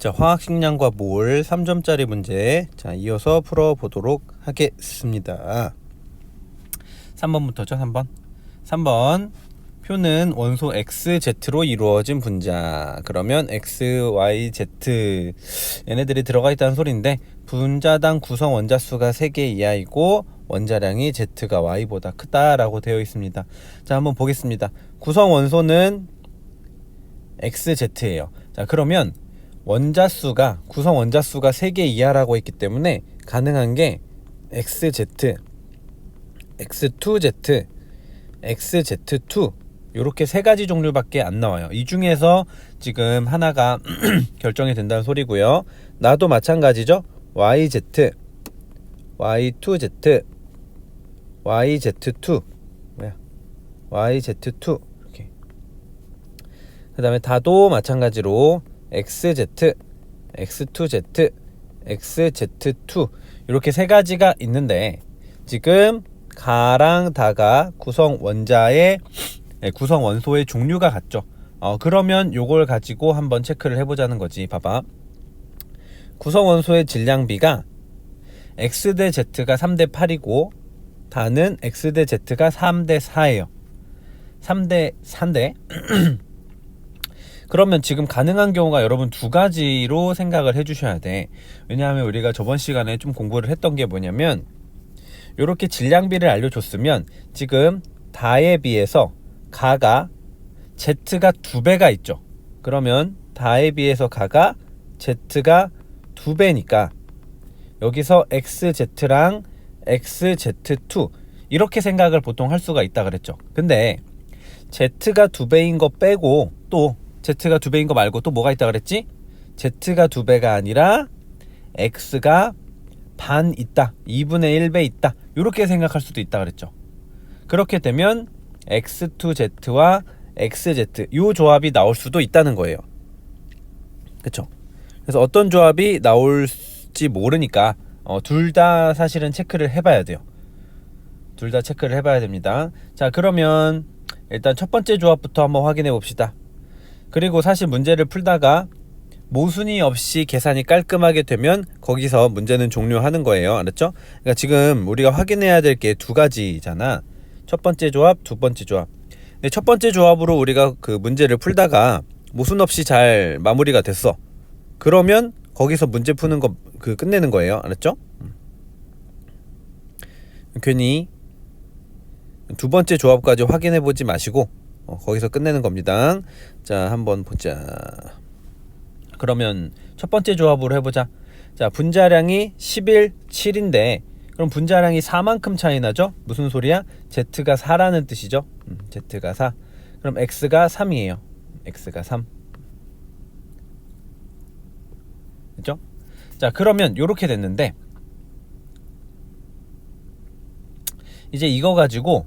자, 화학식량과 몰 3점짜리 문제. 자, 이어서 풀어보도록 하겠습니다. 3번부터죠. 3번 표는 원소 XZ로 이루어진 분자. 그러면 X, Y, Z 얘네들이 들어가 있다는 소리인데 분자당 구성 원자수가 3개 이하이고 원자량이 Z가 Y보다 크다라고 되어 있습니다. 자, 한번 보겠습니다. 구성 원소는 XZ예요. 자, 그러면 구성 원자수가 3개 이하라고 했기 때문에 가능한 게 XZ, X2Z, XZ2 이렇게 3가지 종류밖에 안 나와요. 이 중에서 지금 하나가 결정이 된다는 소리고요. 나도 마찬가지죠. YZ, Y2Z, YZ2 YZ2 이렇게. 그 다음에 다도 마찬가지로 XZ, X2Z, XZ2 이렇게 3가지가 있는데 지금 가랑 다가 구성 원소의 종류가 같죠. 그러면 요걸 가지고 한번 체크를 해보자는 거지. 봐봐. 구성 원소의 질량비가 X 대 Z가 3대 8이고 다는 X 대 Z가 3대 4예요. 3대 4인데 그러면 지금 가능한 경우가 여러분 2가지로 생각을 해주셔야 돼. 왜냐하면 우리가 저번 시간에 좀 공부를 했던 게 뭐냐면 이렇게 질량비를 알려줬으면 지금 다에 비해서 가가 Z가 2배가 있죠. 그러면 다에 비해서 가가 Z가 2배니까 여기서 XZ랑 XZ2 이렇게 생각을 보통 할 수가 있다 그랬죠. 근데 Z가 2배인 거 빼고 또 Z가 2배인 거 말고 또 뭐가 있다 그랬지? Z가 2배가 아니라 X가 반 있다, 2분의 1배 있다 이렇게 생각할 수도 있다 그랬죠. 그렇게 되면 X2Z와 XZ 이 조합이 나올 수도 있다는 거예요. 그쵸? 그래서 어떤 조합이 나올지 모르니까 둘 다 사실은 체크를 해봐야 돼요. 둘 다 체크를 해봐야 됩니다. 자, 그러면 일단 첫 번째 조합부터 한번 확인해 봅시다. 그리고 사실 문제를 풀다가 모순이 없이 계산이 깔끔하게 되면 거기서 문제는 종료하는 거예요. 알았죠? 그러니까 지금 우리가 확인해야 될 게 2가지잖아. 첫 번째 조합, 두 번째 조합. 근데 첫 번째 조합으로 우리가 그 문제를 풀다가 모순 없이 잘 마무리가 됐어. 그러면 거기서 문제 푸는 거 끝내는 거예요. 알았죠? 괜히 두 번째 조합까지 확인해 보지 마시고 거기서 끝내는 겁니다. 자, 한번 보자. 그러면 첫 번째 조합으로 해보자. 자, 분자량이 11, 7인데 그럼 분자량이 4만큼 차이 나죠? 무슨 소리야? Z가 4라는 뜻이죠? Z가 4. 그럼 X가 3이에요. X가 3. 그죠? 자, 그러면 요렇게 됐는데 이제 이거 가지고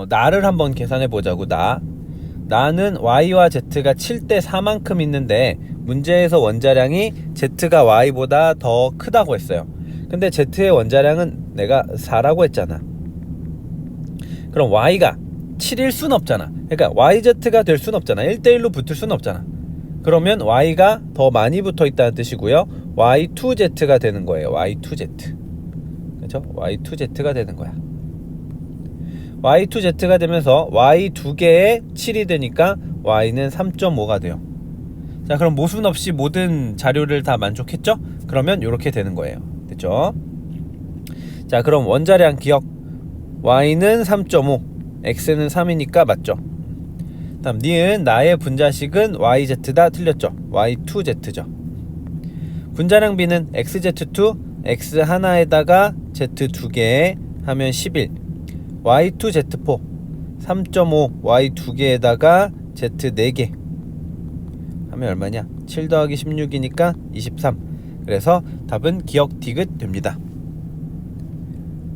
나를 한번 계산해 보자고. 나는 Y와 Z가 7대 4만큼 있는데 문제에서 원자량이 Z가 Y보다 더 크다고 했어요. 근데 Z의 원자량은 내가 4라고 했잖아. 그럼 Y가 7일 순 없잖아. 그러니까 YZ가 될 순 없잖아. 1대1로 붙을 순 없잖아. 그러면 Y가 더 많이 붙어 있다는 뜻이고요. Y2Z가 되는 거예요. Y2Z. 그렇죠? Y2Z가 되는 거야. Y2Z가 되면서 Y 2개에 7이 되니까 Y는 3.5가 돼요. 자, 그럼 모순 없이 모든 자료를 다 만족했죠? 그러면 이렇게 되는 거예요. 됐죠? 자, 그럼 원자량 기억. Y는 3.5, X는 3이니까 맞죠? 다음 니은 나의 분자식은 YZ다. 틀렸죠? Y2Z죠. 분자량 B는 XZ2, X 하나에다가 Z 2개 하면 11. Y2Z4 3.5 Y 2개에다가 Z 4개 하면 얼마냐? 7 더하기 16이니까 23. 그래서 답은 기억 디귿 됩니다.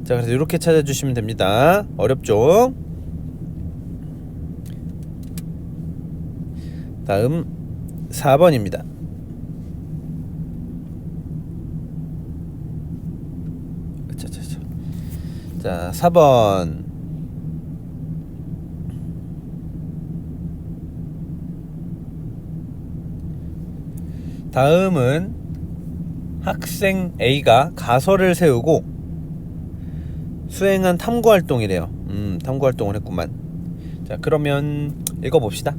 자, 그래서 이렇게 찾아주시면 됩니다. 어렵죠? 다음 4번입니다. 자, 4번. 다음은 학생 A가 가설을 세우고 수행한 탐구활동이래요. 탐구활동을 했구만. 자, 그러면 읽어봅시다.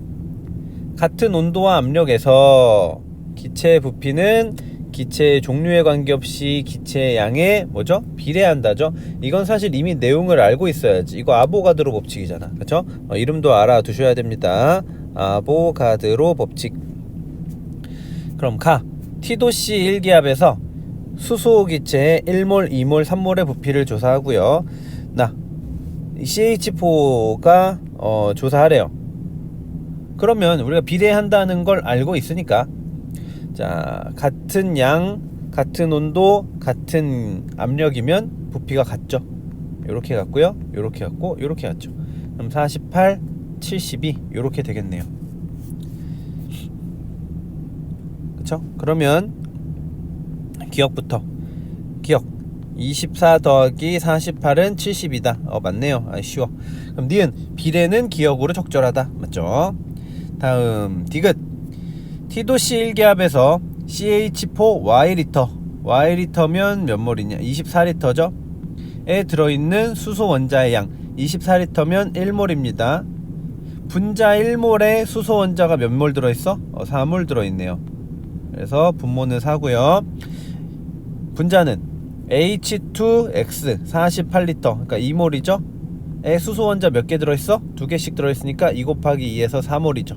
같은 온도와 압력에서 기체의 부피는 기체의 종류에 관계없이 기체의 양에 뭐죠? 비례한다죠. 이건 사실 이미 내용을 알고 있어야지. 이거 아보가드로 법칙이잖아. 그쵸? 이름도 알아두셔야 됩니다. 아보가드로 법칙. 그럼 T도씨 1기압에서 수소 기체의 1몰, 2몰, 3몰의 부피를 조사하고요. CH4가 조사하래요. 그러면 우리가 비례한다는 걸 알고 있으니까, 자, 같은 양, 같은 온도, 같은 압력이면 부피가 같죠. 요렇게 같고요, 요렇게 같고, 요렇게 같죠. 그럼 48, 72 요렇게 되겠네요. 그쵸? 그러면 기억부터. 기억 24 더하기 48은 70이다. 맞네요. 쉬워. 그럼 니은 비례는 기억으로 적절하다. 맞죠? 다음 디귿. T도씨 1기압에서 CH4 Y리터, Y리터면 몇 몰이냐? 24리터죠? 에 들어있는 수소 원자의 양 24리터면 1몰입니다. 분자 1몰에 수소 원자가 몇 몰 들어있어? 4몰 들어있네요. 그래서 분모는 4고요. 분자는 H2X 48리터, 그러니까 2몰이죠? 에 수소 원자 몇 개 들어있어? 2개씩 들어있으니까 2 곱하기 2에서 4몰이죠.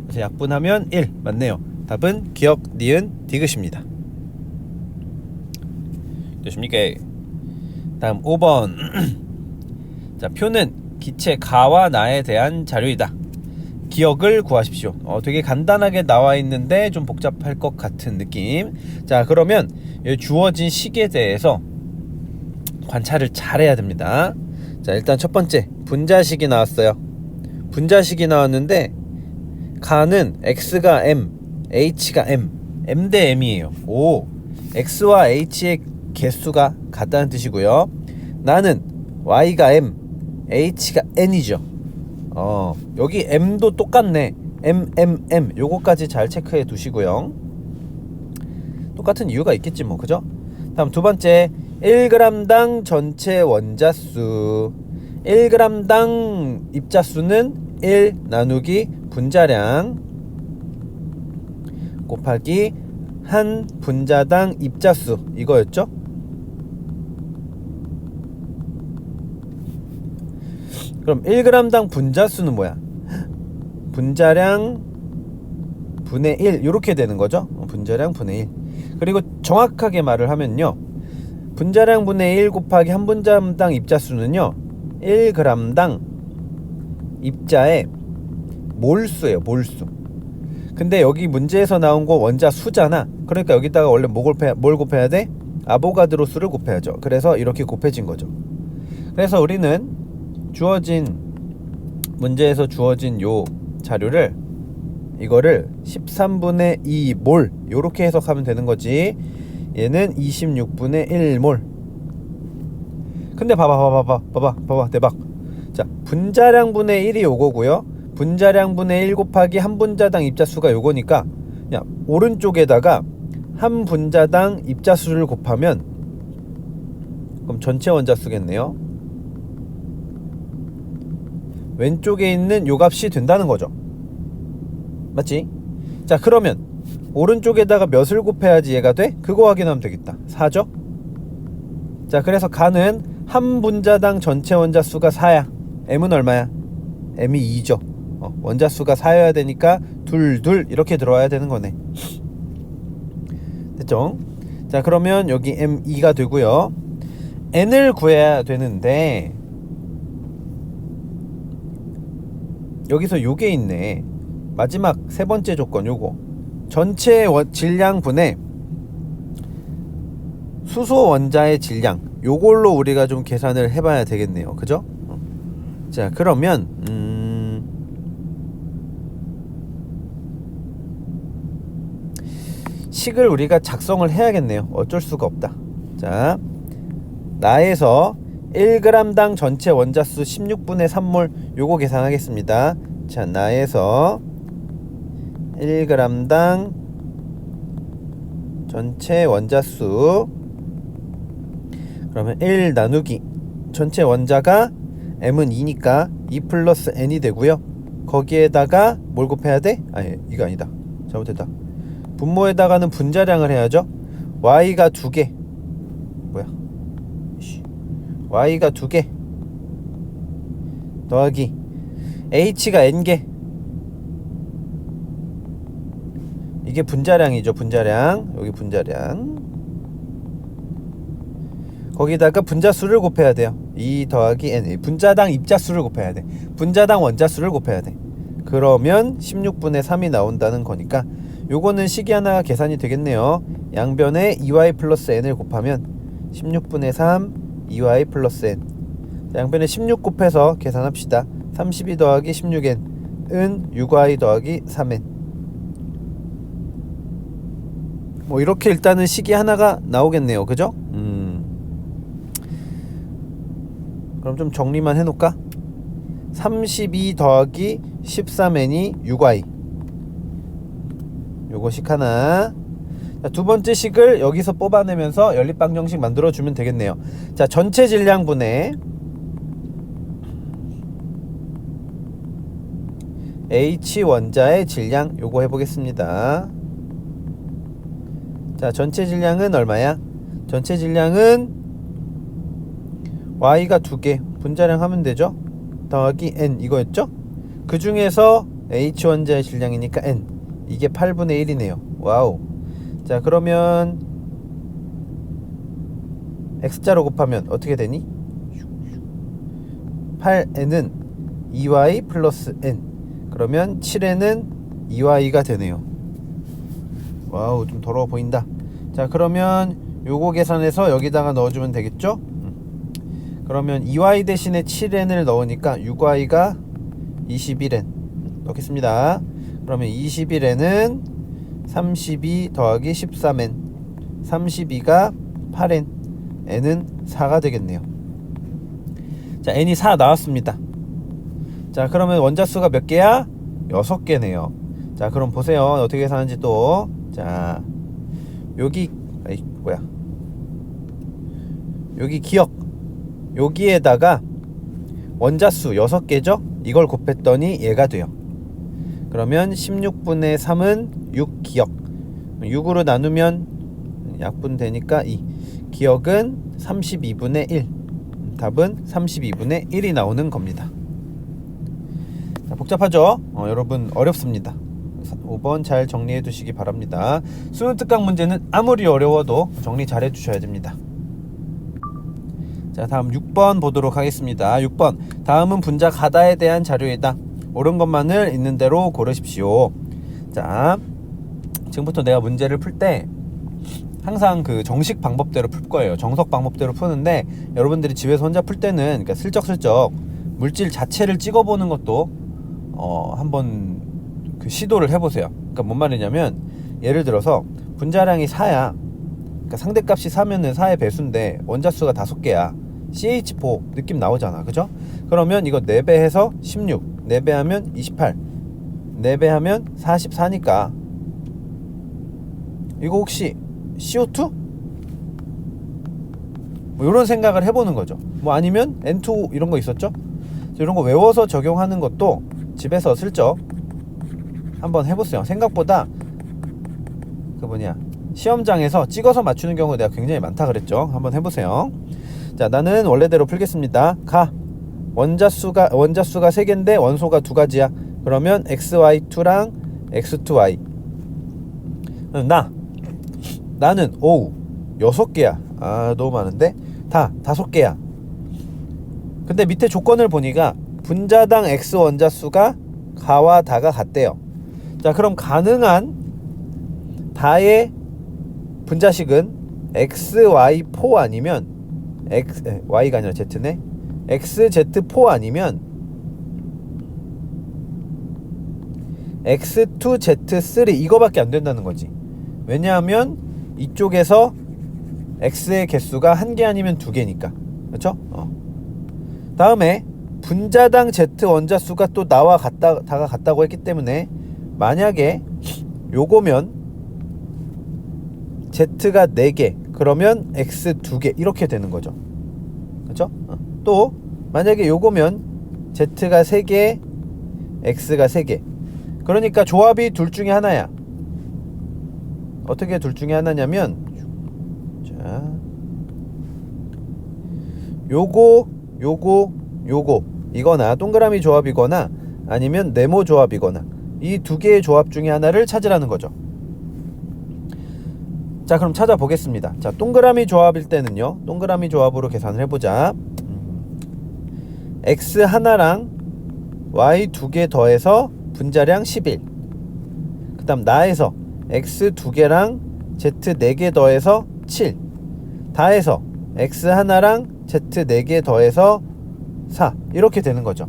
그래서 약분하면 1. 맞네요. 답은 기억, 니은, 디귿입니다. 되십니까? 다음 5번. 자, 표는 기체 가와 나에 대한 자료이다. 기억을 구하십시오. 되게 간단하게 나와 있는데 좀 복잡할 것 같은 느낌. 자, 그러면 주어진 식에 대해서 관찰을 잘 해야 됩니다. 자, 일단 첫 번째 분자식이 나왔어요. 분자식이 나왔는데 가는 X가 M, H가 M, M 대 M이에요. 오, X와 H의 개수가 같다는 뜻이고요. 나는 Y가 M, H가 N이죠. 여기 M도 똑같네. M 요거까지 잘 체크해 두시고요. 똑같은 이유가 있겠지 뭐, 그죠? 다음 두 번째 1g당 전체 원자수. 1g당 입자수는 1 나누기 분자량 곱하기 한 분자당 입자수, 이거였죠? 그럼 1g당 분자수는 뭐야? 분자량 분의 1 이렇게 되는 거죠. 분자량 분의 1. 그리고 정확하게 말을 하면요, 분자량 분의 1 곱하기 한 분자당 입자수는요 1g당 입자의 몰수예요. 몰수. 근데 여기 문제에서 나온 거 원자 수잖아. 그러니까 여기다가 원래 뭘 곱해야 돼? 아보가드로 수를 곱해야죠. 그래서 이렇게 곱해진 거죠. 그래서 우리는 주어진 문제에서 주어진 요 자료를, 이거를 13분의 2몰 요렇게 해석하면 되는 거지. 얘는 26분의 1몰. 근데 봐봐 대박. 자, 분자량 분의 1이 요거고요, 분자량 분의 1 곱하기 한 분자당 입자수가 요거니까 그냥 오른쪽에다가 한 분자당 입자수를 곱하면 그럼 전체 원자수겠네요. 왼쪽에 있는 요 값이 된다는 거죠. 맞지? 자, 그러면 오른쪽에다가 몇을 곱해야지 얘가 돼? 그거 확인하면 되겠다. 4죠? 자, 그래서 가는 한 분자당 전체 원자수가 4야. M은 얼마야? M이 2죠. 원자수가 4여야 되니까 둘 이렇게 들어와야 되는 거네. 됐죠? 자, 그러면 여기 M2가 되고요. N을 구해야 되는데 여기서 요게 있네. 마지막 세 번째 조건 요거. 전체 질량 분의 수소 원자의 질량, 요걸로 우리가 좀 계산을 해봐야 되겠네요. 그죠? 자, 그러면 식을 우리가 작성을 해야겠네요. 어쩔 수가 없다. 자, 나에서 1g당 전체 원자수 16분의 3몰 요거 계산하겠습니다. 자, 나에서 1g당 전체 원자수 그러면 1 나누기 전체 원자가 m은 2니까 2 플러스 n이 되고요. 거기에다가 뭘 곱해야 돼? 아니 이거 아니다. 잘못했다. 분모에다가는 분자량을 해야죠. y가 2개 뭐야 y가 2개 더하기 h가 n개 이게 분자량이죠. 분자량 여기 분자량 거기다가 분자수를 곱해야 돼요. 2 더하기 n 분자당 입자수를 곱해야 돼. 분자당 원자수를 곱해야 돼. 그러면 16분의 3이 나온다는 거니까 요거는 식이 하나가 계산이 되겠네요. 양변에 2y 플러스 n을 곱하면 16분의 3 2y 플러스 n 양변에 16 곱해서 계산합시다. 32 더하기 16n은 6y 더하기 3n 뭐 이렇게 일단은 식이 하나가 나오겠네요. 그죠? 그럼 좀 정리만 해놓을까? 32 더하기 13n이 6y 요거식 하나. 자, 두 번째 식을 여기서 뽑아내면서 연립방정식 만들어주면 되겠네요. 자, 전체 질량분의 H 원자의 질량 요거 해보겠습니다. 자, 전체 질량은 얼마야? 전체 질량은 y가 2개 분자량 하면 되죠. 더하기 n 이거였죠. 그 중에서 H 원자의 질량이니까 n 이게 8분의 1이네요 와우. 자 그러면 x자로 곱하면 어떻게 되니? 8n은 2y 플러스 n 그러면 7n은 2y가 되네요. 와우 좀 더러워 보인다. 자 그러면 요거 계산해서 여기다가 넣어주면 되겠죠. 그러면 2y 대신에 7n을 넣으니까 6y가 21n 넣겠습니다. 그러면 21n은 32 더하기 13n 32가 8n n은 4가 되겠네요. 자 n이 4 나왔습니다. 자 그러면 원자수가 몇 개야? 6개네요. 자 그럼 보세요 어떻게 계산하는지 또. 자 여기 여기 기억 여기에다가 원자수 6개죠? 이걸 곱했더니 얘가 돼요. 그러면 16분의 3은 6기억 6으로 나누면 약분 되니까 2 기억은 32분의 1 답은 32분의 1이 나오는 겁니다. 자, 복잡하죠? 여러분 어렵습니다. 5번 잘 정리해 두시기 바랍니다. 수능 특강 문제는 아무리 어려워도 정리 잘 해주셔야 됩니다. 자 다음 6번 보도록 하겠습니다. 6번 다음은 분자 가다에 대한 자료이다. 옳은 것만을 있는 대로 고르십시오. 자 지금부터 내가 문제를 풀 때 항상 그 정식 방법대로 풀 거예요. 정석 방법대로 푸는데 여러분들이 집에서 혼자 풀 때는 그러니까 슬쩍슬쩍 물질 자체를 찍어보는 것도 한번 그 시도를 해보세요. 그러니까 뭔 말이냐면 예를 들어서 분자량이 4야. 그러니까 상대값이 4면은 4의 배수인데 원자수가 5개야. CH4 느낌 나오잖아. 그죠? 그러면 이거 4배해서 16 4배하면 28 4배하면 44니까 이거 혹시 CO2? 뭐 이런 생각을 해보는 거죠. 뭐 아니면 N2 이런 거 있었죠? 이런 거 외워서 적용하는 것도 집에서 슬쩍 한번 해보세요. 생각보다 그 시험장에서 찍어서 맞추는 경우가 내가 굉장히 많다 그랬죠. 한번 해보세요. 자 나는 원래대로 풀겠습니다. 원자수가 3개인데 원소가 2가지야. 그러면 XY2랑 X2Y 나는 6개야. 너무 많은데 다 5개야. 근데 밑에 조건을 보니까 분자당 X 원자수가 가와 다가 같대요. 자 그럼 가능한 다의 분자식은 XY4 아니면 Y가 아니라 Z네. XZ4 아니면 X2Z3 이거밖에 안 된다는 거지. 왜냐하면 이쪽에서 X의 개수가 1개 아니면 2개니까. 그렇죠? 다음에 분자당 Z 원자수가 또 나와 다가 같다고 했기 때문에 만약에 요거면 Z가 4개, 그러면 X 2개 이렇게 되는 거죠. 그렇죠? 또 만약에 요거면 Z가 3개, X가 3개. 그러니까 조합이 둘 중에 하나야. 어떻게 둘 중에 하나냐면, 자, 요거 이거나 동그라미 조합이거나 아니면 네모 조합이거나 이 두 개의 조합 중에 하나를 찾으라는 거죠. 자, 그럼 찾아보겠습니다. 자, 동그라미 조합일 때는요, 동그라미 조합으로 계산을 해보자. X 하나랑 Y 2개 더해서 분자량 11. 그 다음 나에서 X 2개랑 Z 4개 더해서 7. 다해서 X 하나랑 Z 4개 더해서 4. 이렇게 되는 거죠.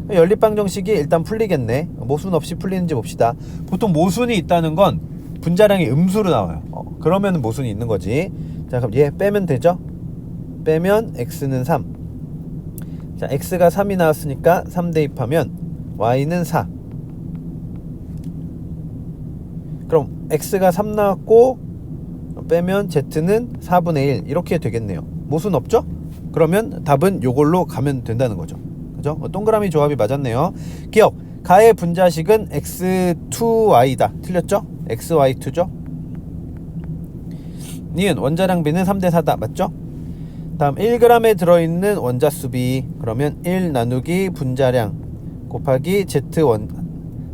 연립방 정식이 일단 풀리겠네. 모순 없이 풀리는지 봅시다. 보통 모순이 있다는 건 분자량이 음수로 나와요. 그러면 모순이 있는 거지. 자, 그럼 얘 빼면 되죠? 빼면 X는 3. 자, X가 3이 나왔으니까 3 대입하면 Y는 4. 그럼 X가 3 나왔고 빼면 Z는 4분의 1 이렇게 되겠네요. 모순 없죠? 그러면 답은 요걸로 가면 된다는 거죠. 그죠? 동그라미 조합이 맞았네요. 기억! 가의 분자식은 X2Y다. 틀렸죠? XY2죠? 니은 원자량 비는 3대 4다. 맞죠? 다음 1g에 들어있는 원자수비. 그러면 1 나누기 분자량 곱하기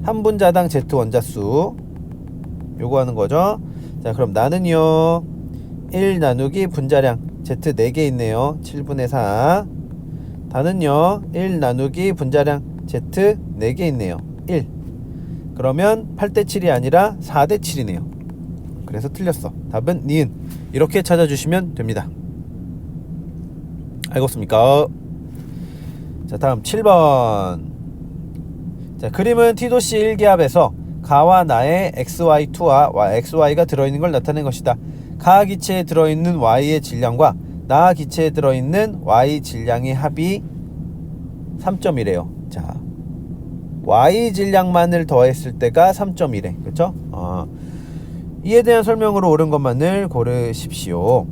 한 분자당 Z 원자수. 요거 하는 거죠. 자, 그럼 나는요 1 나누기 분자량 Z 4개 있네요. 7분의 4. 다는요 1 나누기 분자량 Z 4개 있네요. 1. 그러면 8대 7이 아니라 4대 7이네요. 그래서 틀렸어. 답은 니은. 이렇게 찾아주시면 됩니다. 알겠습니까? 자, 다음 7번. 자, 그림은 T도씨 1기압에서 가와 나의 XY2와 XY가 들어있는 걸 나타낸 것이다. 가 기체에 들어있는 Y의 질량과 나 기체에 들어있는 Y 질량의 합이 3.1이래요. 자, Y 질량만을 더했을 때가 3.1에. 그쵸? 이에 대한 설명으로 옳은 것만을 고르십시오.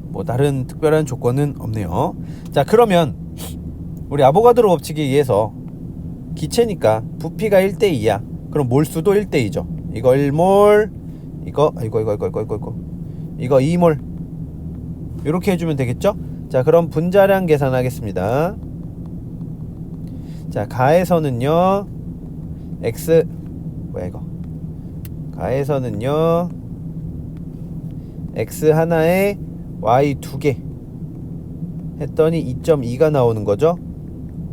뭐 다른 특별한 조건은 없네요. 자, 그러면 우리 아보가드로 법칙에 의해서 기체니까 부피가 1대2야. 그럼 몰수도 1대2죠. 이거 1몰, 이거 2몰. 이렇게 해주면 되겠죠? 자, 그럼 분자량 계산하겠습니다. 자, 가에서는요 X 뭐야 이거 가에서는요 X 하나에 Y 2개 했더니 2.2가 나오는 거죠.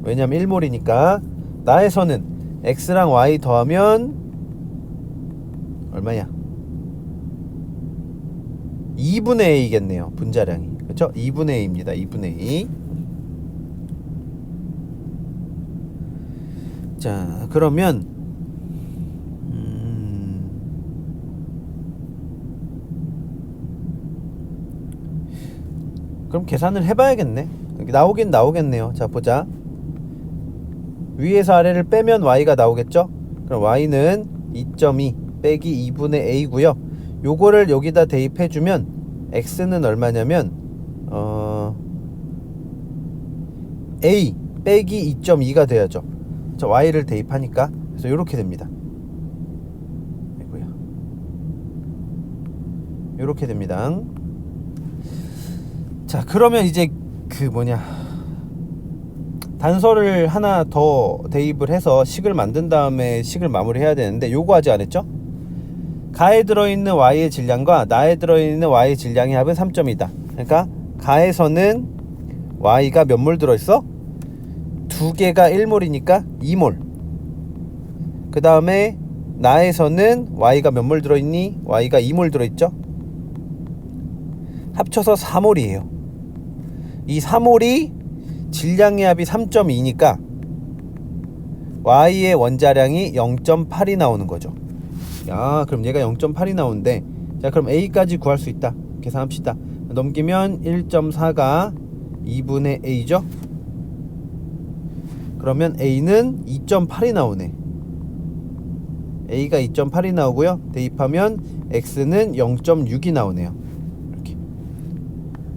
왜냐면 1몰이니까. 나에서는 X랑 Y 더하면 얼마냐? 2분의 A겠네요. 분자량이. 그렇죠? 2분의 A입니다. 2분의 A. 자, 그러면 그럼 계산을 해봐야겠네. 나오긴 나오겠네요. 자, 보자. 위에서 아래를 빼면 Y가 나오겠죠? 그럼 Y는 2.2 빼기 2분의 A고요. 요거를 여기다 대입해주면 X는 얼마냐면 A 빼기 2.2가 돼야죠. 자, Y를 대입하니까. 그래서 이렇게 됩니다. 아이고야. 이렇게 됩니다. 자, 그러면 이제 단서를 하나 더 대입을 해서 식을 만든 다음에 식을 마무리해야 되는데 요거 아직 안 했죠? 가에 들어있는 Y의 질량과 나에 들어있는 Y의 질량의 합은 3.2다. 그러니까 가에서는 Y가 몇 몰 들어있어? 2개가 1몰이니까 2몰. 그 다음에 나에서는 Y가 몇 몰 들어있니? Y가 2몰 들어있죠? 합쳐서 4몰이에요. 이 4몰이 질량의 합이 3.2니까 Y의 원자량이 0.8이 나오는 거죠. 야, 그럼 얘가 0.8이 나오는데, 자, 그럼 A까지 구할 수 있다. 계산합시다. 넘기면 1.4가 2분의 A죠. 그러면 A는 2.8이 나오네. A가 2.8이 나오고요. 대입하면 X는 0.6이 나오네요. 이렇게.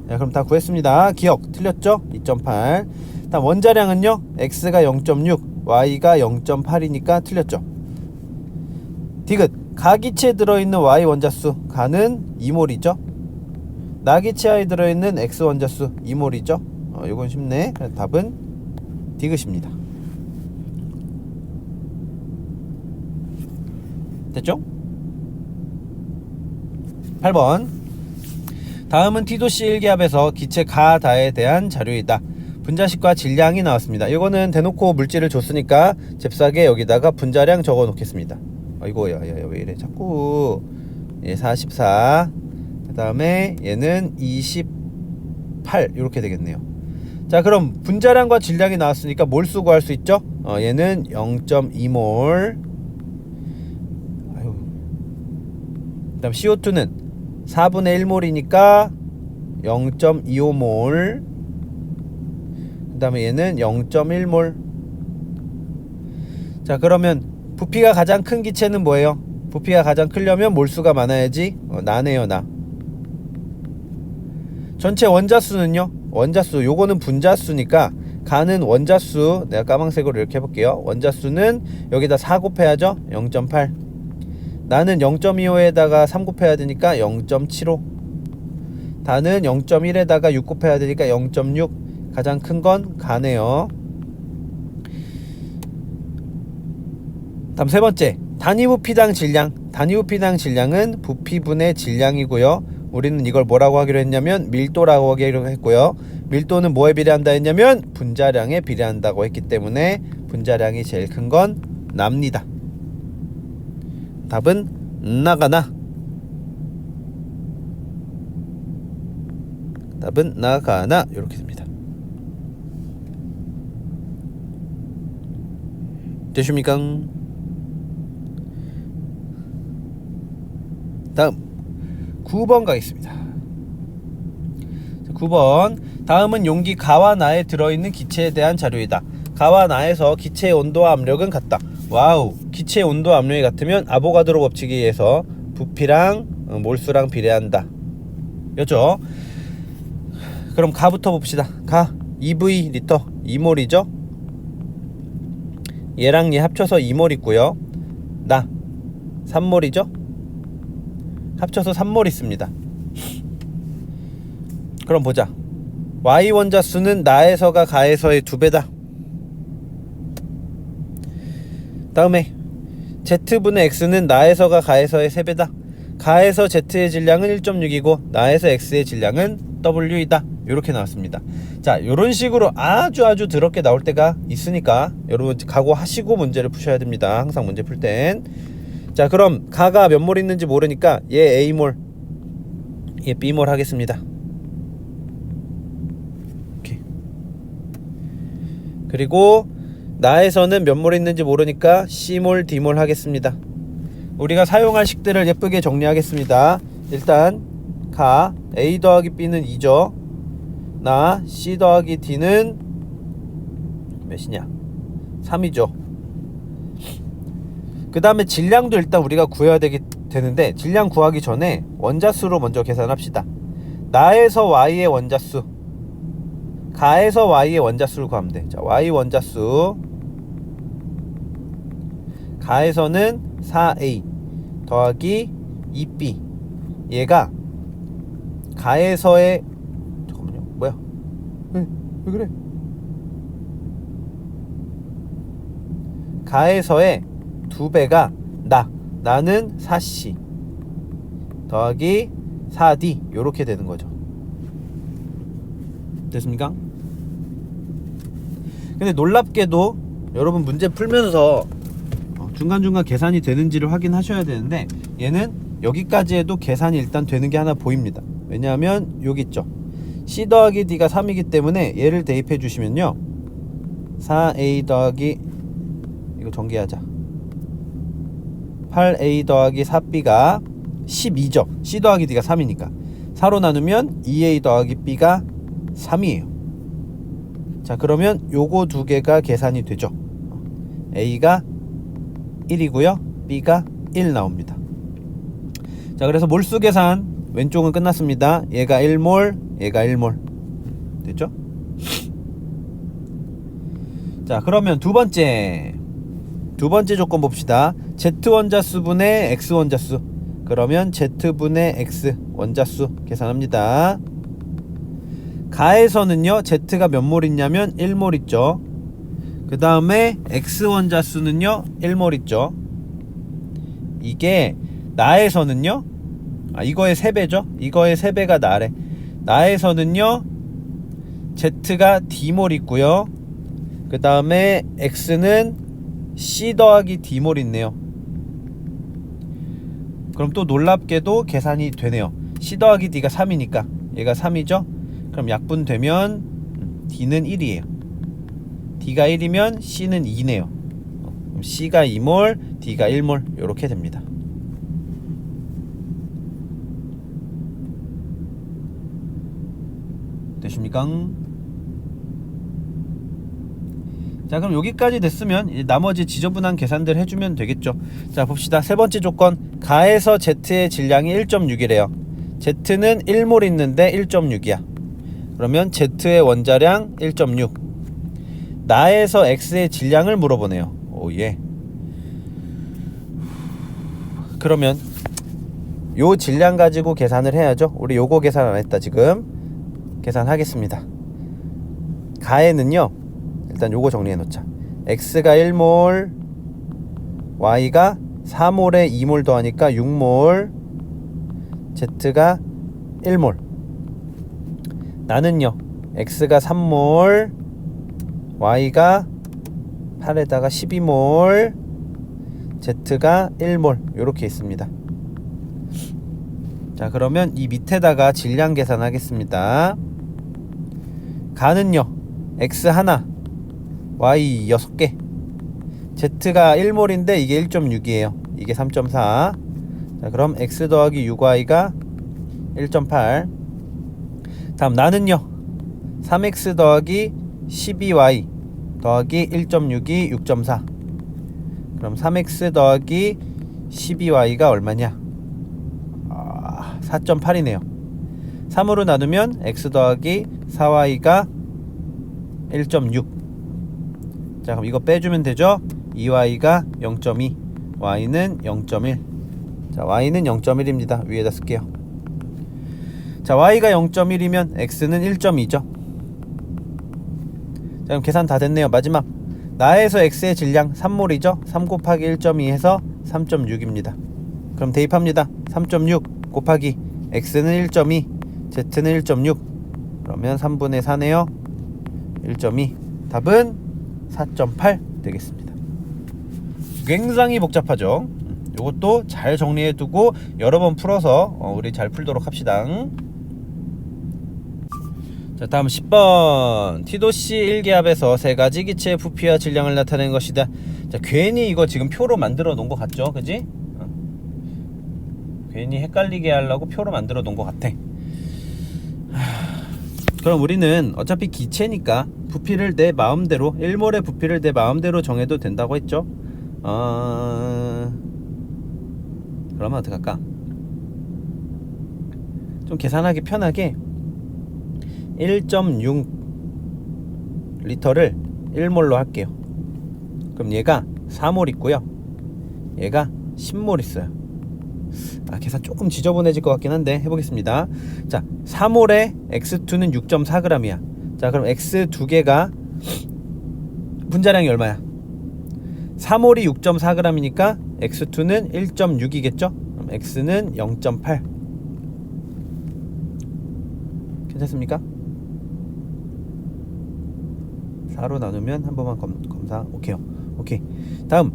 자, 그럼 다 구했습니다. 기억 틀렸죠? 2.8. 다음 원자량은요. X가 0.6, Y가 0.8이니까 틀렸죠. 디귿. 가기체에 들어있는 Y 원자수 가는 2몰이죠. 나기체에 들어있는 X 원자수 2몰이죠. 이건 쉽네. 답은 디귿입니다. 됐죠? 8번. 다음은 T도씨 1기압에서 기체 가다에 대한 자료이다. 분자식과 질량이 나왔습니다. 이거는 대놓고 물질을 줬으니까 잽싸게 여기다가 분자량 적어 놓겠습니다. 이거 야야야 왜 이래 자꾸. 44. 그 다음에 얘는 28 이렇게 되겠네요. 자, 그럼 분자량과 질량이 나왔으니까 몰수 구할 수 있죠. 얘는 0.2몰. 그 다음 CO2는 4분의 1몰이니까 0.25몰. 그 다음에 얘는 0.1몰. 자, 그러면 부피가 가장 큰 기체는 뭐예요? 부피가 가장 크려면 몰수가 많아야지. 나네요, 나. 전체 원자수는요? 원자수, 요거는 분자수니까 가는 원자수, 내가 까망색으로 이렇게 해볼게요. 원자수는 여기다 4 곱해야죠. 0.8. 나는 0.25에다가 3 곱해야 되니까 0.75. 다는 0.1에다가 6 곱해야 되니까 0.6. 가장 큰 건 가네요. 다음 세 번째, 단위 부피당 질량. 단위 부피당 질량은 부피분의 질량이고요. 우리는 이걸 뭐라고 하기로 했냐면 밀도라고 하기로 했고요. 밀도는 뭐에 비례한다 했냐면 분자량에 비례한다고 했기 때문에 분자량이 제일 큰 건 납니다. 답은 나가나. 답은 나가나 이렇게 됩니다. 되십니까? 다음 9번 가겠습니다. 9번. 다음은 용기 가와 나에 들어있는 기체에 대한 자료이다. 가와 나에서 기체의 온도와 압력은 같다. 와우. 기체의 온도와 압력이 같으면 아보가드로 법칙에 의해서 부피랑 몰수랑 비례한다. 였죠. 그럼 가부터 봅시다. 가 2V 리터 2몰이죠. 얘랑 얘 합쳐서 2몰 있고요. 나 3몰이죠. 합쳐서 3몰 있습니다. 그럼 보자. Y 원자수는 나에서가 가에서의 2배다. 다음에 Z분의 X는 나에서가 가에서의 3배다. 가에서 Z의 질량은 1.6이고 나에서 X의 질량은 W이다. 이렇게 나왔습니다. 자, 요런 식으로 아주 더럽게 나올 때가 있으니까 여러분 각오하시고 문제를 푸셔야 됩니다. 항상 문제 풀 땐. 자, 그럼 가가 몇 몰 있는지 모르니까 얘 A몰, 얘 B몰 하겠습니다. 오케이. 그리고 나에서는 몇 몰 있는지 모르니까 C몰, D몰 하겠습니다. 우리가 사용할 식들을 예쁘게 정리하겠습니다. 일단 가 A 더하기 B는 2죠. 나 C 더하기 D는 몇이냐? 3이죠. 그 다음에 질량도 일단 우리가 구해야 되는데 질량 구하기 전에 원자수로 먼저 계산합시다. 나에서 Y의 원자수, 가에서 Y의 원자수를 구하면 돼. 자, Y 원자수 가에서는 4A 더하기 2B. 얘가 가에서의 잠깐만요. 뭐야? 왜 그래? 가에서의 2배가 나는 4C 더하기 4D 요렇게 되는 거죠. 됐습니까? 근데 놀랍게도 여러분 문제 풀면서 중간중간 계산이 되는지를 확인하셔야 되는데 얘는 여기까지 해도 계산이 일단 되는 게 하나 보입니다. 왜냐하면 여기 있죠. C 더하기 D가 3이기 때문에 얘를 대입해 주시면요 4A 더하기 이거 전개하자 8A 더하기 4B가 12죠. C 더하기 D가 3이니까 4로 나누면 2A 더하기 B가 3이에요. 자, 그러면 요거 두 개가 계산이 되죠. A가 1이고요 B가 1 나옵니다. 자, 그래서 몰수 계산 왼쪽은 끝났습니다. 얘가 1몰, 얘가 1몰. 됐죠? 자, 그러면 두 번째 조건 봅시다. Z 원자수분의 X 원자수. 그러면 Z분의 X 원자수 계산합니다. 가에서는요, Z가 몇 몰 있냐면 1몰 있죠. 그 다음에 X 원자수는요 1몰 있죠. 이게 나에서는요, 이거의 3배죠. 이거의 3배가 나래. 나에서는요 Z가 D몰 있고요. 그 다음에 X는 C 더하기 D몰 있네요. 그럼 또 놀랍게도 계산이 되네요. C 더하기 D가 3이니까 얘가 3이죠. 그럼 약분되면 D는 1이에요. D가 1이면 C는 2네요. 그럼 C가 2몰, D가 1몰 이렇게 됩니다. 되십니까? 자, 그럼 여기까지 됐으면 이제 나머지 지저분한 계산들 해주면 되겠죠. 자, 봅시다. 세 번째 조건, 가에서 Z의 질량이 1.6이래요 Z는 1몰 있는데 1.6이야 그러면 Z의 원자량 1.6. 나에서 X의 질량을 물어보네요. 오예. 그러면 요 질량 가지고 계산을 해야죠. 우리 요거 계산 안 했다. 지금 계산하겠습니다. 가에는요, 일단 요거 정리해 놓자. X가 1몰, Y가 4몰에 2몰 더하니까 6몰, Z가 1몰. 나는요, X가 3몰, Y가 8에다가 12몰, Z가 1몰 요렇게 있습니다. 자, 그러면 이 밑에다가 질량 계산하겠습니다. 가는요, X 하나, Y 6개. Z가 1몰인데 이게 1.6이에요. 이게 3.4. 자, 그럼 X 더하기 6Y가 1.8. 다음 나는요, 3X 더하기 12Y 더하기 1.6이 6.4. 그럼 3X 더하기 12Y가 얼마냐? 4.8이네요 3으로 나누면 X 더하기 4Y가 1.6. 자, 그럼 이거 빼주면 되죠. 2Y가 0.2, Y는 0.1. 자, Y는 0.1입니다 위에다 쓸게요. 자, Y가 0.1이면 X는 1.2죠 자, 그럼 계산 다 됐네요. 마지막 나에서 X의 질량 3몰이죠 3 곱하기 1.2 해서 3.6입니다 그럼 대입합니다. 3.6 곱하기 X는 1.2, Z는 1.6. 그러면 3분의 4네요 1.2. 답은 4.8 되겠습니다. 굉장히 복잡하죠. 이것도 잘 정리해두고 여러 번 풀어서 우리 잘 풀도록 합시다. 자, 다음 10번. T도씨 1기압에서 세 가지 기체의 부피와 질량을 나타낸 것이다. 자, 괜히 이거 지금 표로 만들어 놓은 것 같죠? 그지? 괜히 헷갈리게 하려고 표로 만들어 놓은 것 같아. 그럼 우리는 어차피 기체니까 부피를 내 마음대로, 1몰의 부피를 내 마음대로 정해도 된다고 했죠? 그러면 어떡할까? 좀 계산하기 편하게 1.6 리터를 1몰로 할게요. 그럼 얘가 4몰 있고요, 얘가 10몰 있어요. 계산 조금 지저분해질 것 같긴 한데 해보겠습니다. 자, 3몰에 X2는 6.4g이야 자, 그럼 X 두 개가 분자량이 얼마야? 3몰이 6.4g이니까 X2는 1.6이겠죠? 그럼 X는 0.8. 괜찮습니까? 4로 나누면 한 번만 검사. 오케이. 다음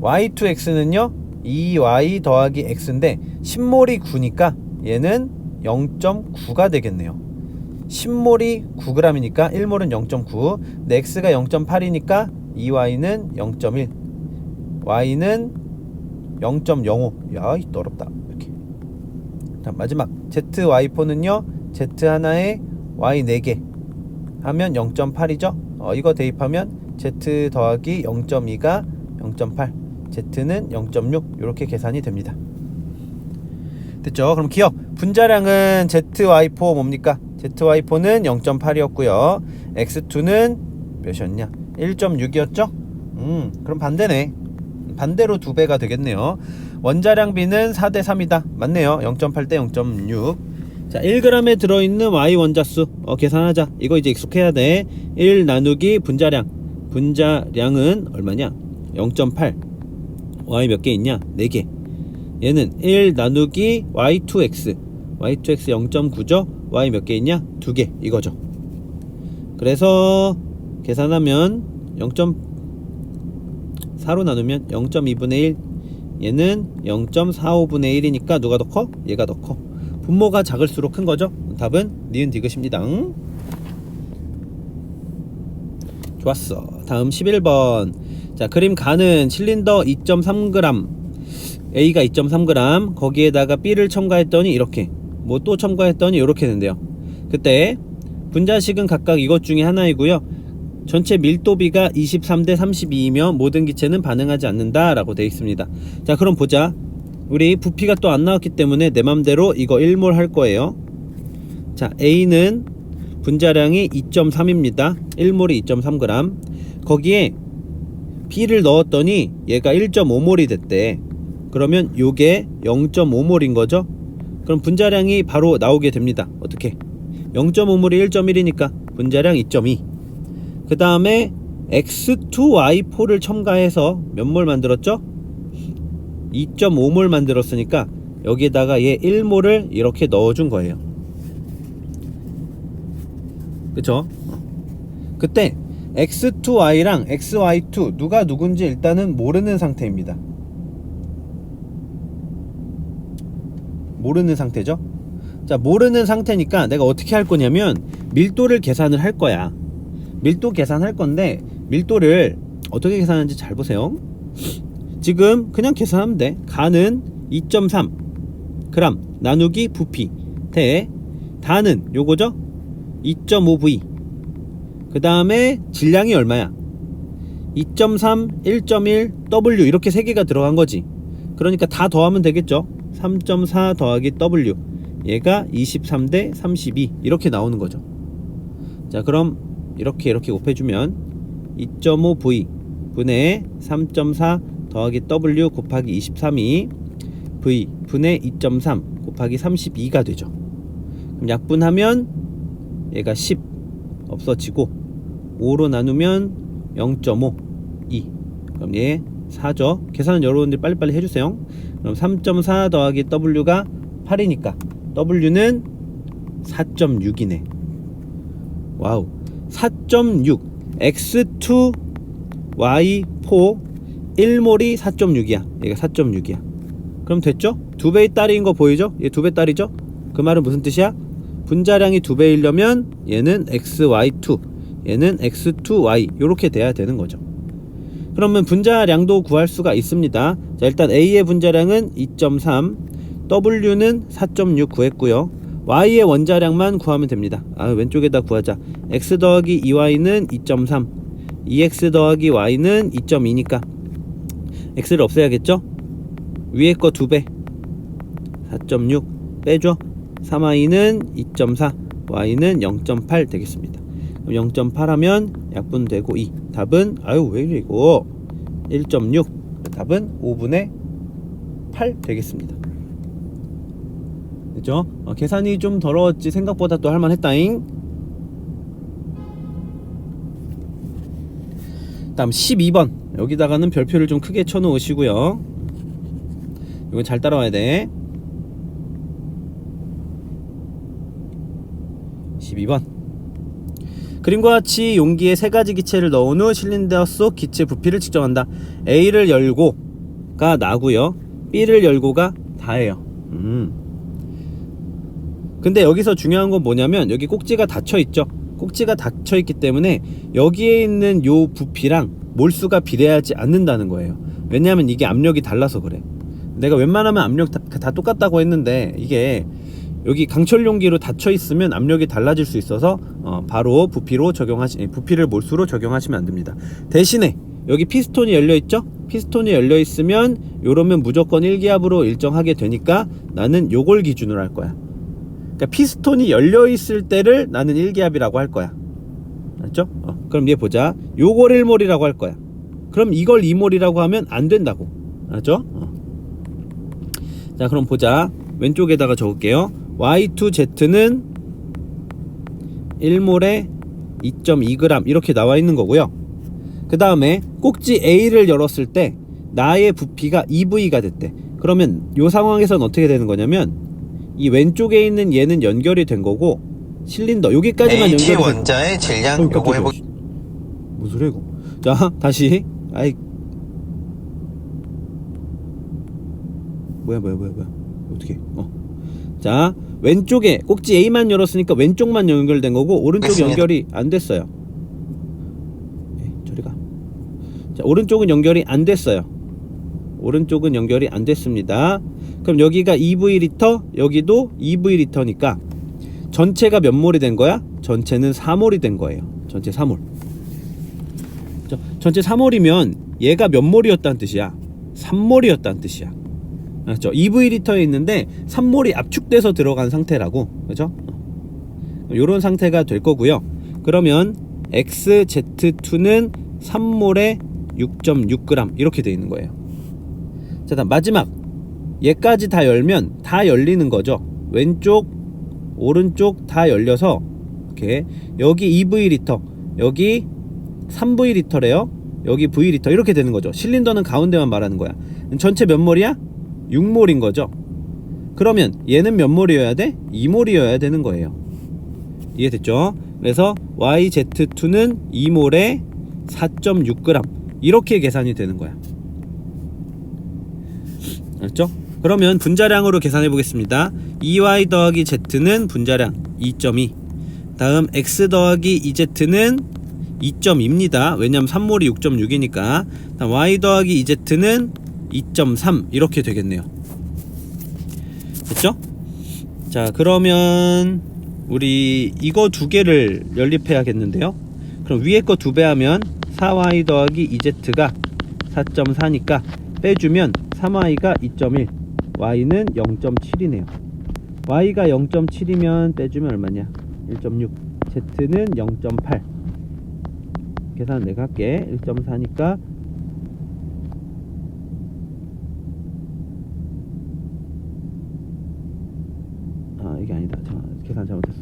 Y2X는요 2Y 더하기 X인데 10몰이 9니까 얘는 0.9가 되겠네요. 10몰이 9g이니까 1몰은 0.9. 근데 X가 0.8이니까 2Y는 0.1, Y는 0.05. 야, 더럽다. 이렇게. 자, 마지막 ZY4는요 Z 하나에 Y 4개 하면 0.8이죠. 이거 대입하면 Z 더하기 0.2가 0.8. Z는 0.6 이렇게 계산이 됩니다. 됐죠? 그럼 기억 분자량은 ZY4 뭡니까? ZY4는 0.8이었고요 X2는 몇이었냐? 1.6이었죠? 그럼 반대네. 반대로 2배가 되겠네요. 원자량 B는 4대 3이다. 맞네요. 0.8 대 0.6. 자, 1g에 들어있는 Y 원자수 계산하자. 이거 이제 익숙해야 돼. 1 나누기 분자량. 분자량은 얼마냐? 0.8. Y 몇 개 있냐? 4개. 얘는 1 나누기 Y2X. Y2X 0.9죠? Y 몇 개 있냐? 2개. 이거죠. 그래서 계산하면 0.4로 나누면 0.2분의 1. 얘는 0.45분의 1이니까 누가 더 커? 얘가 더 커. 분모가 작을수록 큰 거죠. 답은 니은 디귿입니다. 좋았어. 다음 11번. 자, 그림 가는 실린더 2.3g, A가 2.3g, 거기에다가 B를 첨가했더니 이렇게, 뭐 또 첨가했더니 이렇게 된대요. 그때 분자식은 각각 이것 중에 하나이고요. 전체 밀도비가 23대 32이며 모든 기체는 반응하지 않는다 라고 되어 있습니다. 자, 그럼 보자. 우리 부피가 또 안 나왔기 때문에 내 맘대로 이거 1몰 할 거예요. 자, A는 분자량이 2.3입니다 1몰이 2.3g. 거기에 B를 넣었더니 얘가 1.5몰이 됐대. 그러면 요게 0.5몰인 거죠. 그럼 분자량이 바로 나오게 됩니다. 어떻게? 0.5몰이 1.1이니까 분자량 2.2. 그 다음에 X2Y4를 첨가해서 몇 몰 만들었죠? 2.5몰 만들었으니까 여기에다가 얘 1몰을 이렇게 넣어준 거예요. 그쵸? 그때 X2Y랑 XY2 누가 누군지 일단은 모르는 상태입니다. 모르는 상태죠? 자, 모르는 상태니까 내가 어떻게 할 거냐면 밀도를 계산을 할 거야. 밀도 계산할 건데 밀도를 어떻게 계산하는지 잘 보세요. 지금 그냥 계산하면 돼. 가는 2.3g 나누기 부피 대 다는 요거죠? 2.5V. 그 다음에 질량이 얼마야? 2.3, 1.1, W 이렇게 3개가 들어간 거지. 그러니까 다 더하면 되겠죠. 3.4 더하기 W, 얘가 23대 32 이렇게 나오는 거죠. 자, 그럼 이렇게 곱해주면 2.5V 분의 3.4 더하기 W 곱하기 23이 V 분의 2.3 곱하기 32가 되죠. 그럼 약분하면 얘가 10 없어지고 5로 나누면 0.5 2. 그럼 얘 4죠. 계산은 여러분들 빨리빨리 해주세요. 그럼 3.4 더하기 W가 8이니까 W는 4.6이네 와우. 4.6 X2 Y4 1몰이 4.6이야 얘가 4.6이야 그럼 됐죠? 2배의 딸인 거 보이죠? 얘 2배 딸이죠? 그 말은 무슨 뜻이야? 분자량이 2배이려면 얘는 XY2 얘는 X2Y 요렇게 돼야 되는 거죠. 그러면 분자량도 구할 수가 있습니다. 자, 일단 A의 분자량은 2.3, W는 4.6 구했고요. Y의 원자량만 구하면 됩니다. 왼쪽에다 구하자. X 더하기 2Y는 2.3, 2X 더하기 Y는 2.2니까 X를 없애야겠죠? 위에 거 2배 4.6 빼줘. 3Y는 2.4, Y는 0.8 되겠습니다. 0.8 하면 약분되고 2. 답은 왜 이래 이거 1.6. 답은 5분의 8 되겠습니다. 그죠? 계산이 좀 더러웠지 생각보다 또 할만했다잉. 다음 12번 여기다가는 별표를 좀 크게 쳐 놓으시고요. 이건 잘 따라와야 돼. 12번 그림과 같이 용기에 3가지 기체를 넣은 후 실린더 속 기체 부피를 측정한다. A를 열고가 나고요, B를 열고가 다예요. 근데 여기서 중요한 건 뭐냐면 여기 꼭지가 닫혀있죠. 꼭지가 닫혀있기 때문에 여기에 있는 요 부피랑 몰수가 비례하지 않는다는 거예요. 왜냐하면 이게 압력이 달라서 그래. 내가 웬만하면 압력 다 똑같다고 했는데 이게 여기 강철 용기로 닫혀 있으면 압력이 달라질 수 있어서 바로 부피를 몰수로 적용하시면 안 됩니다. 대신에 여기 피스톤이 열려 있죠? 피스톤이 열려 있으면 요러면 무조건 1기압으로 일정하게 되니까 나는 요걸 기준으로 할 거야. 그러니까 피스톤이 열려 있을 때를 나는 1기압이라고 할 거야. 알죠? 그럼 얘 보자. 요걸 1몰이라고 할 거야. 그럼 이걸 2몰이라고 하면 안 된다고. 알죠? 자, 그럼 보자. 왼쪽에다가 적을게요. Y2Z는 1몰에 2.2g 이렇게 나와 있는 거고요. 그 다음에 꼭지 A를 열었을 때 나의 부피가 EV가 됐대. 그러면 이 상황에서는 어떻게 되는 거냐면 이 왼쪽에 있는 얘는 연결이 된 거고 실린더 여기까지만 연결이 된 원자의 질량 요거 해보. 무슨 소리야 이거. 자, 다시. 아이 뭐야 어떻게 자, 왼쪽에 꼭지 A만 열었으니까 왼쪽만 연결된 거고 오른쪽 알겠습니다. 연결이 안 됐어요. 저리가. 자, 오른쪽은 연결이 안 됐어요. 오른쪽은 연결이 안 됐습니다. 그럼 여기가 EV리터, 여기도 EV리터니까 전체가 몇 몰이 된 거야? 전체는 4몰이 된 거예요. 전체 4몰. 전체 4몰이면 얘가 몇 몰이었다는 뜻이야? 3몰이었다는 뜻이야. 그렇죠? EV리터에 있는데 3몰이 압축돼서 들어간 상태라고. 그렇죠? 요런 상태가 될 거고요. 그러면 XZ2는 3몰에 6.6g 이렇게 돼 있는 거예요. 자, 다음 마지막 얘까지 다 열면 다 열리는 거죠. 왼쪽 오른쪽 다 열려서 이렇게 여기 2V리터 여기 3V리터래요. 여기 V리터 이렇게 되는 거죠. 실린더는 가운데만 말하는 거야. 전체 몇 몰이야? 6몰인 거죠. 그러면 얘는 몇 몰이어야 돼? 2몰이어야 되는 거예요. 이해됐죠? 그래서 YZ2는 2몰에 4.6g 이렇게 계산이 되는 거야. 알았죠? 그러면 분자량으로 계산해 보겠습니다. 2Y 더하기 Z는 분자량 2.2. 다음 X 더하기 2Z는 2.2입니다. 왜냐면 3몰이 6.6이니까. 다음 Y 더하기 2Z는 2.3 이렇게 되겠네요. 됐죠? 자, 그러면 우리 이거 두 개를 연립해야겠는데요. 그럼 위에 거 2배 하면 4Y 더하기 2Z가 4.4니까 빼주면 3Y가 2.1, Y는 0.7이네요. Y가 0.7이면 빼주면 얼마냐? 1.6, Z는 0.8. 계산 내가 할게. 1.4니까 이게 아니다. 계산 잘못했어.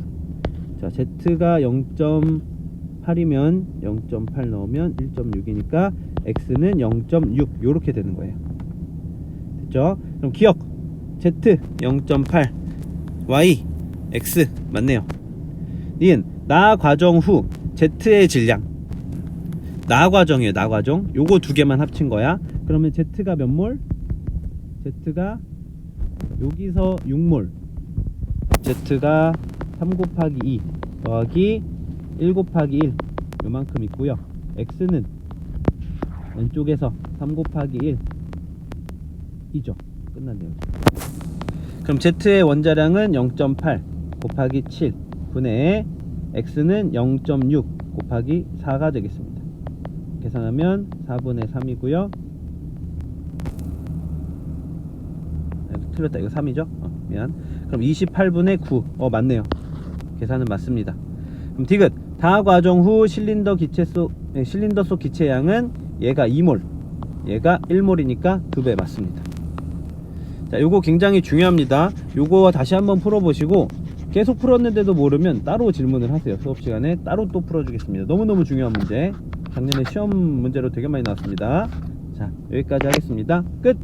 자, Z가 0.8이면 0.8 넣으면 1.6이니까 X는 0.6 요렇게 되는 거예요. 됐죠? 그럼 기억 Z 0.8 Y X 맞네요. 니은 나 과정 후 Z의 질량 나 과정이에요. 나 과정 요거 두 개만 합친 거야. 그러면 Z가 몇 몰? Z가 여기서 6몰 Z가 3 곱하기 2 더하기 1 곱하기 1 요만큼 있고요. X는 왼쪽에서 3 곱하기 1 이죠. 끝났네요. 그럼 Z의 원자량은 0.8 곱하기 7 분의 X는 0.6 곱하기 4가 되겠습니다. 계산하면 4분의 3이고요. 틀렸다. 이거 3이죠? 미안. 그럼 28분의 9. 맞네요. 계산은 맞습니다. 그럼 디귿 다 과정 후 실린더 속 기체 양은 얘가 2몰, 얘가 1몰이니까 2배 맞습니다. 자, 요거 굉장히 중요합니다. 요거 다시 한번 풀어보시고 계속 풀었는데도 모르면 따로 질문을 하세요. 수업 시간에 따로 또 풀어주겠습니다. 너무너무 중요한 문제. 작년에 시험 문제로 되게 많이 나왔습니다. 자, 여기까지 하겠습니다. 끝!